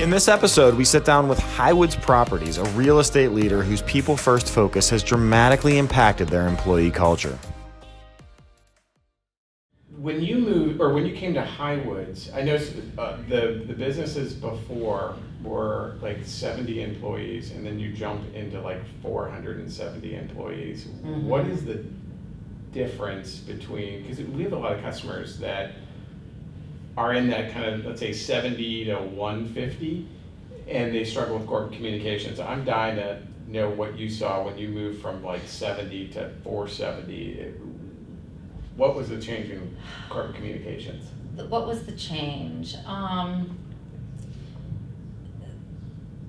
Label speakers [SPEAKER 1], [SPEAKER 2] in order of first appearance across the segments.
[SPEAKER 1] In this episode, we sit down with Highwoods Properties, a real estate leader whose people-first focus has dramatically impacted their employee culture.
[SPEAKER 2] When you moved, or when you came to Highwoods, I know the businesses before were like 70 employees, and then you jumped into like 470 employees. Mm-hmm. What is the difference between, because we have a lot of customers that are in that kind of, let's say, 70 to 150, and they struggle with corporate communications. I'm dying to know what you saw when you moved from like 70 to 470. What was the change in corporate communications?
[SPEAKER 3] What was the change?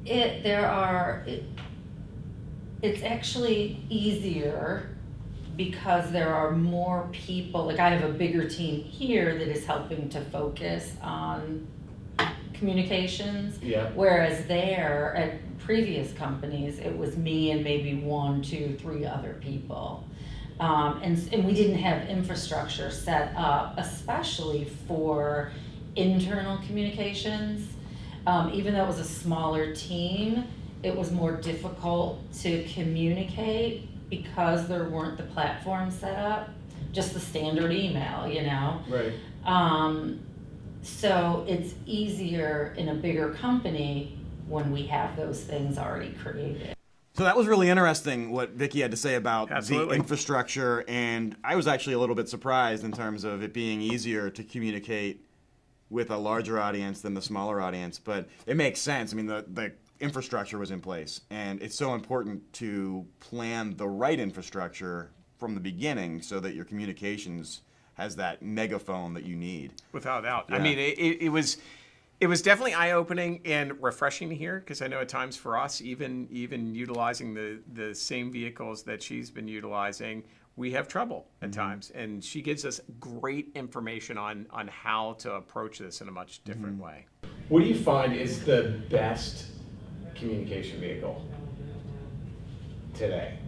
[SPEAKER 3] It's actually easier because there are more people. Like, I have a bigger team here that is helping to focus on communications.
[SPEAKER 2] Yeah.
[SPEAKER 3] Whereas there, at previous companies, it was me and maybe 1, 2, 3 other people. And we didn't have infrastructure set up, especially for internal communications. Even though it was a smaller team, it was more difficult to communicate because there weren't the platforms set up, just the standard email, you know?
[SPEAKER 2] Right.
[SPEAKER 3] So it's easier in a bigger company when we have those things already created.
[SPEAKER 1] So that was really interesting what Vicki had to say about
[SPEAKER 4] Absolutely.
[SPEAKER 1] the infrastructure, and I was actually a little bit surprised in terms of it being easier to communicate with a larger audience than the smaller audience, but it makes sense. I mean, the infrastructure was in place, and it's so important to plan the right infrastructure from the beginning so that your communications has that megaphone that you need.
[SPEAKER 4] Without a doubt.
[SPEAKER 1] Yeah.
[SPEAKER 4] I mean, it was definitely eye-opening and refreshing to hear, because I know at times for us, even utilizing the same vehicles that she's been utilizing, we have trouble at times. And she gives us great information on how to approach this in a much different way.
[SPEAKER 2] What do you find is the best communication vehicle today?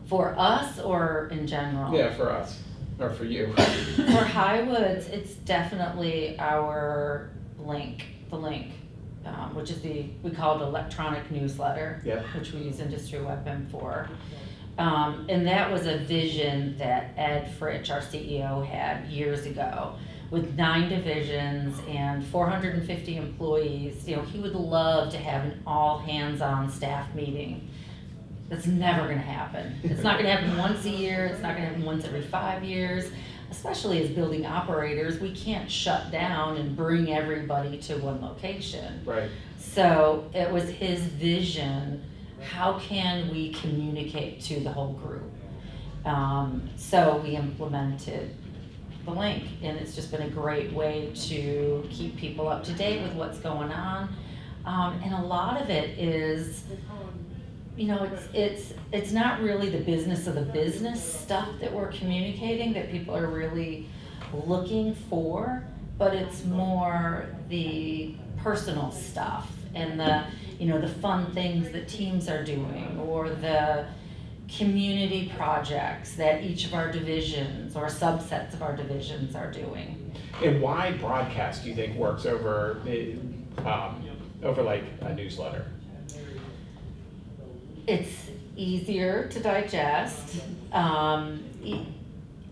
[SPEAKER 3] For us or in general?
[SPEAKER 2] Yeah, for us. Or for you.
[SPEAKER 3] For Highwoods, it's definitely our link, which is we call it electronic newsletter,
[SPEAKER 2] Yep.
[SPEAKER 3] which we use Industry Weapon for. And that was a vision that Ed Fritsch, our CEO, had years ago. With 9 divisions and 450 employees, you know, he would love to have an all hands-on staff meeting. That's never going to happen. It's not going to happen once a year. It's not going to happen once every 5 years. Especially as building operators, we can't shut down and bring everybody to one location.
[SPEAKER 2] Right.
[SPEAKER 3] So it was his vision. How can we communicate to the whole group? So we implemented the link, and it's just been a great way to keep people up to date with what's going on. And a lot of it is, you know, it's not really the business of the business stuff that we're communicating that people are really looking for, but it's more the personal stuff and the fun things that teams are doing, or the community projects that each of our divisions or subsets of our divisions are doing.
[SPEAKER 2] And why broadcast do you think works over like a newsletter?
[SPEAKER 3] It's easier to digest, and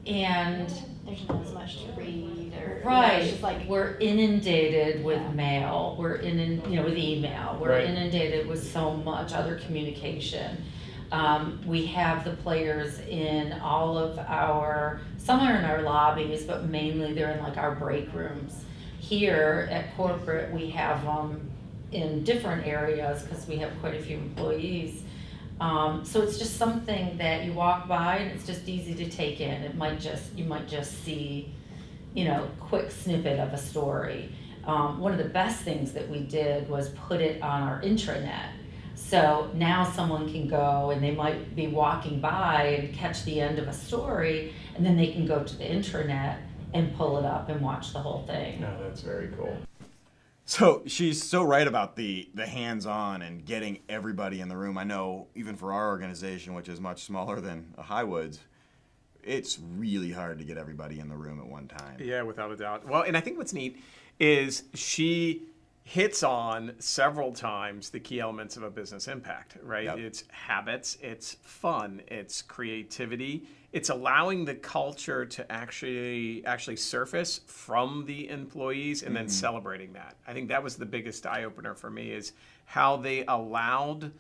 [SPEAKER 5] there's not as much to read, or
[SPEAKER 3] right.
[SPEAKER 5] It's just like
[SPEAKER 3] We're inundated with mail. We're with email. We're
[SPEAKER 2] Right.
[SPEAKER 3] inundated with so much other communication. We have the players in all of some are in our lobbies, but mainly they're in like our break rooms. Here at corporate, we have them in different areas because we have quite a few employees. So it's just something that you walk by and it's just easy to take in. You might just see, quick snippet of a story. One of the best things that we did was put it on our intranet. So now someone can go and they might be walking by and catch the end of a story, and then they can go to the intranet and pull it up and watch the whole thing.
[SPEAKER 2] No, that's very cool.
[SPEAKER 1] So she's so right about the hands-on and getting everybody in the room. I know even for our organization, which is much smaller than a Highwoods, it's really hard to get everybody in the room at one time.
[SPEAKER 4] Yeah, without a doubt. Well, and I think what's neat is she hits on several times the key elements of a business impact, right?
[SPEAKER 1] Yep.
[SPEAKER 4] It's habits, it's fun, it's creativity, it's allowing the culture to actually surface from the employees and then celebrating that. I think that was the biggest eye opener for me, is how they allowed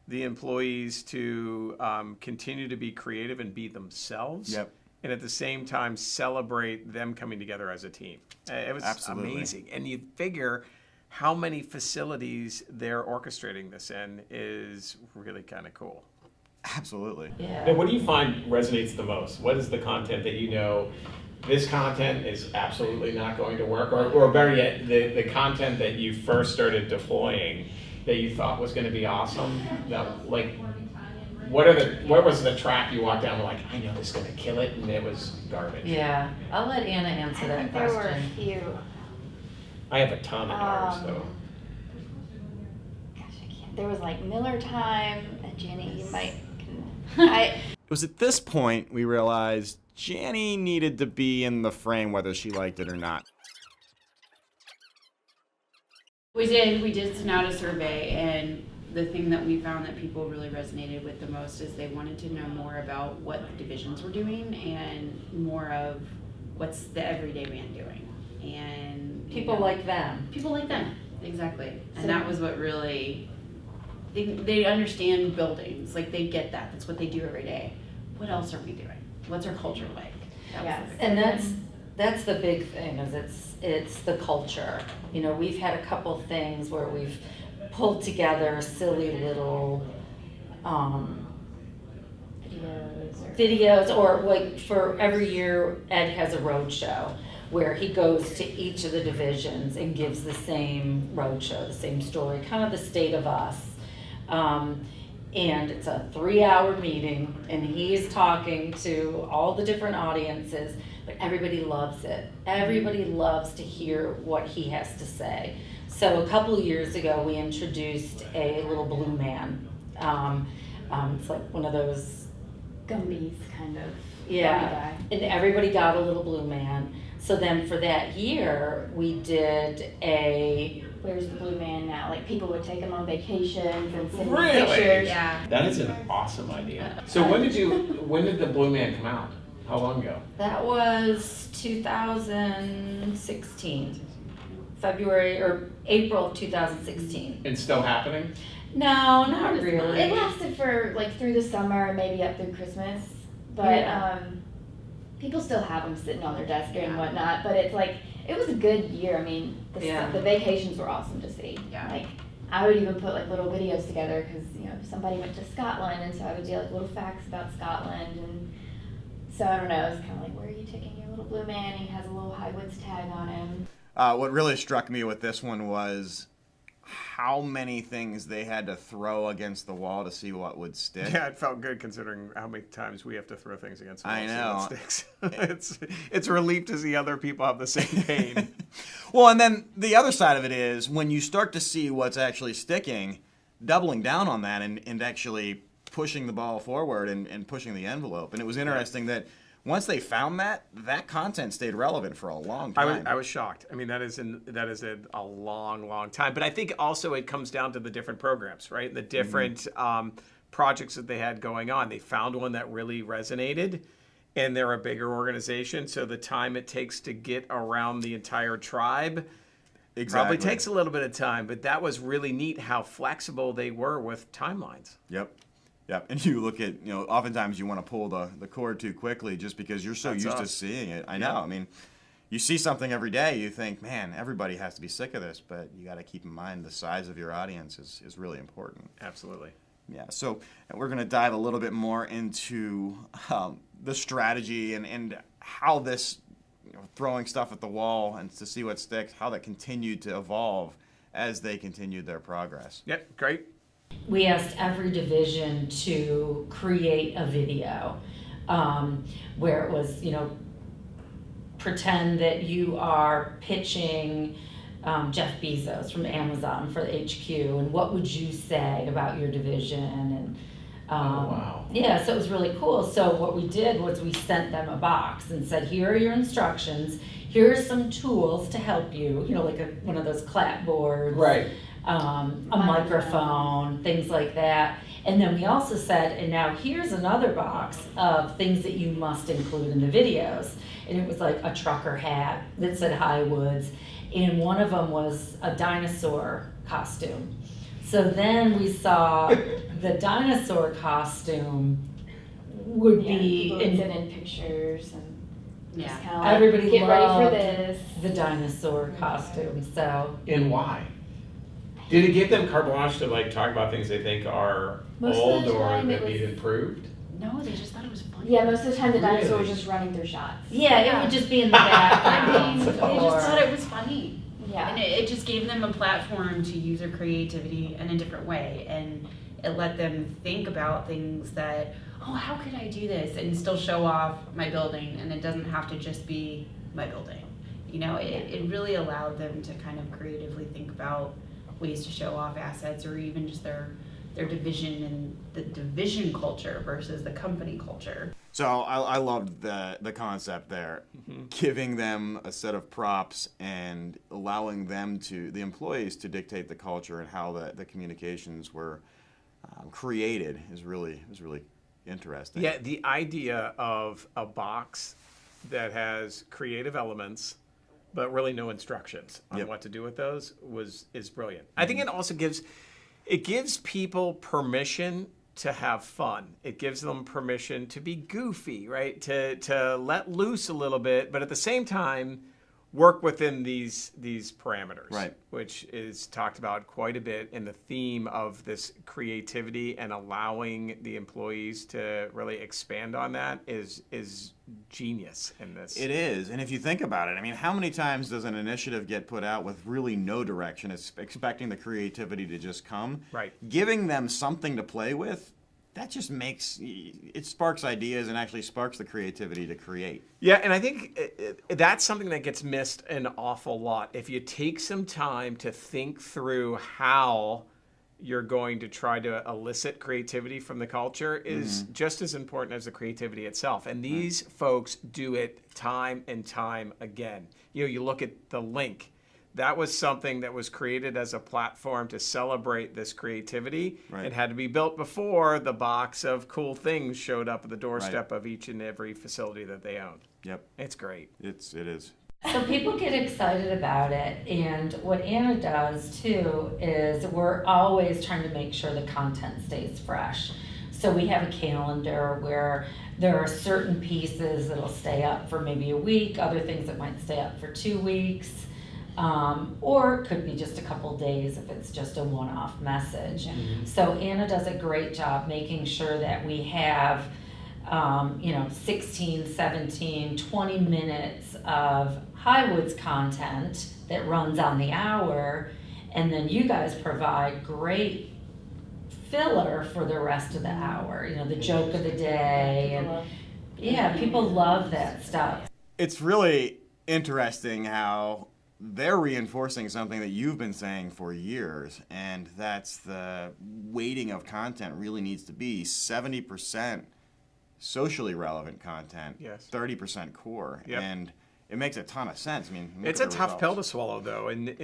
[SPEAKER 4] the employees to continue to be creative and be themselves.
[SPEAKER 1] Yep.
[SPEAKER 4] And at the same time celebrate them coming together as a team. It was
[SPEAKER 1] Absolutely.
[SPEAKER 4] amazing. And you figure how many facilities they're orchestrating this in is really kind of cool.
[SPEAKER 1] Absolutely.
[SPEAKER 3] Yeah.
[SPEAKER 2] And what do you find resonates the most? What is the content that you know, this content is absolutely not going to work? Or better yet, the content that you first started deploying that you thought was going to be awesome? That, like, what was the track you walked down and were like, I know this is going to kill it, and it was garbage?
[SPEAKER 3] Yeah, I'll let Anna answer
[SPEAKER 5] I
[SPEAKER 3] that
[SPEAKER 5] think there were a
[SPEAKER 3] question.
[SPEAKER 5] few.
[SPEAKER 2] I have a ton in ours, so.
[SPEAKER 5] Gosh, I can't. There was like Miller Time, and Jenny, you might. I
[SPEAKER 1] It was at this point we realized Janny needed to be in the frame whether she liked it or not.
[SPEAKER 6] We did send out a survey, and the thing that we found that people really resonated with the most is they wanted to know more about what the divisions were doing and more of what's the everyday man doing. And
[SPEAKER 3] People like them.
[SPEAKER 6] people like them, exactly. And that was what really, they understand buildings, like they get that, that's what they do every day. What else are we doing? What's our culture like? That was
[SPEAKER 5] Yes.
[SPEAKER 6] the big
[SPEAKER 3] And
[SPEAKER 6] thing.
[SPEAKER 3] that's the big thing, is it's the culture. You know, we've had a couple things where we've pulled together silly little videos, or like for every year Ed has a road show where he goes to each of the divisions and gives the same road show, the same story, kind of the state of us. And it's a 3-hour meeting, and he's talking to all the different audiences, but everybody loves it. Everybody loves to hear what he has to say. So a couple of years ago, we introduced a little blue man. It's like one of those,
[SPEAKER 5] Gumby's kind of.
[SPEAKER 3] yeah,
[SPEAKER 5] gummy guy.
[SPEAKER 3] and everybody got a little blue man. So then for that year, we did a,
[SPEAKER 5] Where's the blue man now? Like people would take him on vacations and send him
[SPEAKER 2] Really?
[SPEAKER 5] pictures.
[SPEAKER 6] Yeah.
[SPEAKER 2] That is an awesome idea. So when did the Blue Man come out? How long ago?
[SPEAKER 3] that was 2016, February or April of 2016.
[SPEAKER 2] It's still happening?
[SPEAKER 3] No, not
[SPEAKER 5] It
[SPEAKER 3] really.
[SPEAKER 5] lasted for like through the summer and maybe up through Christmas, but
[SPEAKER 3] Yeah.
[SPEAKER 5] people still have them sitting on their desk and whatnot. But it's like it was a good year. I mean,
[SPEAKER 3] Yeah.
[SPEAKER 5] the vacations were awesome to see.
[SPEAKER 6] Yeah.
[SPEAKER 5] Like I would even put like little videos together because somebody went to Scotland, and so I would do like little facts about Scotland, and so I don't know. It's kind of like, where are you taking your little blue man? He has a little Highwoods tag on him.
[SPEAKER 1] What really struck me with this one was how many things they had to throw against the wall to see what would stick.
[SPEAKER 4] Yeah, it felt good considering how many times we have to throw things against the wall
[SPEAKER 1] I
[SPEAKER 4] to see
[SPEAKER 1] know.
[SPEAKER 4] what sticks. It's a relief to see other people have the same pain.
[SPEAKER 1] Well, and then the other side of it is when you start to see what's actually sticking, doubling down on that and actually pushing the ball forward and pushing the envelope. And it was interesting that once they found that content stayed relevant for a long time.
[SPEAKER 4] I was shocked. I mean, that is a long time. But I think also it comes down to the different programs, right? The different projects that they had going on. They found one that really resonated, and they're a bigger organization, so the time it takes to get around the entire tribe probably takes a little bit of time. But that was really neat how flexible they were with timelines.
[SPEAKER 1] Yep. Yep. And you look at, oftentimes you want to pull the cord too quickly just because you're so
[SPEAKER 4] That's
[SPEAKER 1] used to
[SPEAKER 4] us.
[SPEAKER 1] seeing it. I know. I mean, you see something every day, you think, man, everybody has to be sick of this, but you got to keep in mind the size of your audience is really important.
[SPEAKER 4] Absolutely.
[SPEAKER 1] Yeah, so we're going to dive a little bit more into the strategy and how this throwing stuff at the wall and to see what sticks, how that continued to evolve as they continued their progress.
[SPEAKER 4] Yep, great.
[SPEAKER 3] We asked every division to create a video where it was, pretend that you are pitching Jeff Bezos from Amazon for the HQ, and what would you say about your division,
[SPEAKER 2] wow.
[SPEAKER 3] Yeah, so it was really cool. So what we did was we sent them a box and said, here are your instructions. Here are some tools to help you, like one of those clapboards.
[SPEAKER 2] Right.
[SPEAKER 3] A microphone, things like that. And then we also said, and now here's another box of things that you must include in the videos. And it was like a trucker hat that said Highwoods, and one of them was a dinosaur costume. So then we saw the dinosaur costume would be
[SPEAKER 5] People would send in pictures and just
[SPEAKER 6] Yeah.
[SPEAKER 5] kind of like,
[SPEAKER 3] everybody
[SPEAKER 5] get ready for
[SPEAKER 3] loved
[SPEAKER 5] this.
[SPEAKER 3] the dinosaur costume. So
[SPEAKER 2] And why? Did it give them carte blanche to like talk about things they think are
[SPEAKER 5] Most of
[SPEAKER 2] old
[SPEAKER 5] the
[SPEAKER 2] or
[SPEAKER 5] time
[SPEAKER 2] that
[SPEAKER 5] it
[SPEAKER 2] need
[SPEAKER 5] was-
[SPEAKER 2] improved?
[SPEAKER 6] No, they just thought it was funny.
[SPEAKER 5] Yeah, most of the time the dinosaur was
[SPEAKER 2] Really?
[SPEAKER 5] just running through shots.
[SPEAKER 3] yeah, it would just be in the
[SPEAKER 6] I
[SPEAKER 3] background.
[SPEAKER 6] mean, they
[SPEAKER 3] or-
[SPEAKER 6] just thought it was funny.
[SPEAKER 5] Yeah.
[SPEAKER 6] And it just gave them a platform to use their creativity in a different way. And it let them think about things that, oh, how could I do this and still show off my building? And it doesn't have to just be my building. It really allowed them to kind of creatively think about ways to show off assets or even just their division and the division culture versus the company culture.
[SPEAKER 1] So I loved the concept there, giving them a set of props and allowing them the employees to dictate the culture and how the communications were created is really interesting.
[SPEAKER 4] Yeah, the idea of a box that has creative elements, but really no instructions on
[SPEAKER 1] Yep.
[SPEAKER 4] what to do with those is brilliant. I think it also gives people permission to have fun. It gives them permission to be goofy, right? To let loose a little bit, but at the same time work within these parameters,
[SPEAKER 1] Right.
[SPEAKER 4] which is talked about quite a bit in the theme of this creativity and allowing the employees to really expand on that is genius in this.
[SPEAKER 1] It is, and if you think about it, I mean, how many times does an initiative get put out with really no direction, expecting the creativity to just come?
[SPEAKER 4] Right.
[SPEAKER 1] Giving them something to play with, that just it sparks ideas and actually sparks the creativity to create.
[SPEAKER 4] Yeah, and I think that's something that gets missed an awful lot. If you take some time to think through how you're going to try to elicit creativity from the culture is just as important as the creativity itself. And these folks do it time and time again. You look at the link. That was something that was created as a platform to celebrate this creativity.
[SPEAKER 1] Right.
[SPEAKER 4] It had to be built before the box of cool things showed up at the doorstep of each and every facility that they owned.
[SPEAKER 1] Yep,
[SPEAKER 4] It's great.
[SPEAKER 1] it is.
[SPEAKER 3] So people get excited about it, and what Anna does too is we're always trying to make sure the content stays fresh. So we have a calendar where there are certain pieces that'll stay up for maybe a week, other things that might stay up for 2 weeks, or it could be just a couple days if it's just a one-off message. So Anna does a great job making sure that we have 16, 17, 20 minutes of Highwoods content that runs on the hour, and then you guys provide great filler for the rest of the hour, the joke of the day, and people love that stuff.
[SPEAKER 1] It's really interesting how they're reinforcing something that you've been saying for years, and that's the weighting of content really needs to be 70% socially relevant content,
[SPEAKER 4] Yes.
[SPEAKER 1] 30% core,
[SPEAKER 4] Yep.
[SPEAKER 1] and it makes a ton of sense. I mean, look
[SPEAKER 4] It's
[SPEAKER 1] at
[SPEAKER 4] a
[SPEAKER 1] the
[SPEAKER 4] tough
[SPEAKER 1] results.
[SPEAKER 4] pill to swallow, though, and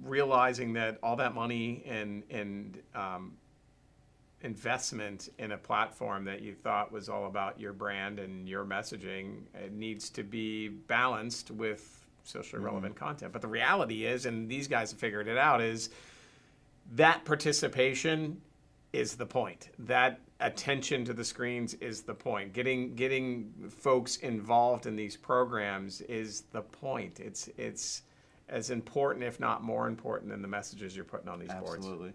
[SPEAKER 4] realizing that all that money and investment in a platform that you thought was all about your brand and your messaging, it needs to be balanced with socially relevant content. But the reality is, and these guys have figured it out, is that participation is the point. That attention to the screens is the point. Getting folks involved in these programs is the point. It's as important, if not more important, than the messages you're putting on these boards.
[SPEAKER 1] Absolutely.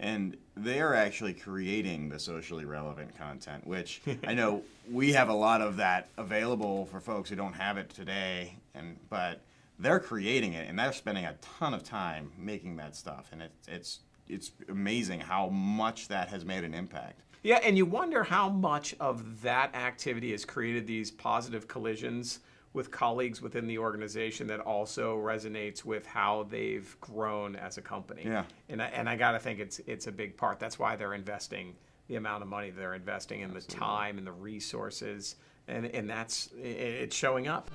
[SPEAKER 1] And they are actually creating the socially relevant content, which I know we have a lot of that available for folks who don't have it today, but they're creating it, and they're spending a ton of time making that stuff, and it's amazing how much that has made an impact.
[SPEAKER 4] Yeah, and you wonder how much of that activity has created these positive collisions with colleagues within the organization that also resonates with how they've grown as a company.
[SPEAKER 1] Yeah.
[SPEAKER 4] And I got to think it's a big part. That's why they're investing the amount of money they're investing and the time and the resources, and it's showing up.